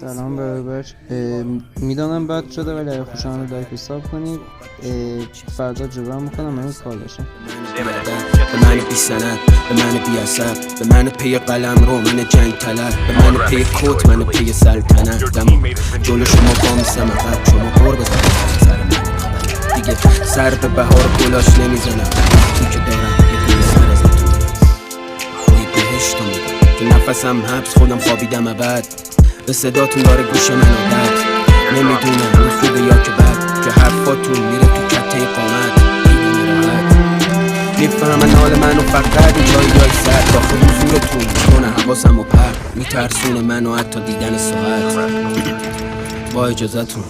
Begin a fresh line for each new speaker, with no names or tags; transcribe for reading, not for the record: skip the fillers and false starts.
سلام برابر. میدانم بد شده ولی اگه خوشم رو لایک حساب کنید. فردا جبران میکنم. من کار داشتم.
به من بی سند، به من بی عصب، به من پی قلم رو، من جنگ طلب، به من پی کوت، من پی سلطنت. جلو شما بامیستم عقب، شما بر بزنم سر من دیگه سر به بهار گلاش نمیزنم. تو که دارم یه گل سر ازتون خوی بهشت رو میدم تو نفسم حبس خودم خوابیدم ابد. به صداتون داره گوش من عادت. نمیدونم این خوبه یا که بد، که حرفاتون میره تو کته قامت. میفهمن حال منو فقط این جایی سر داخل حضورتون میکنه حواسم و پر میترسونه منو حتی دیدن ساعت. با اجازتون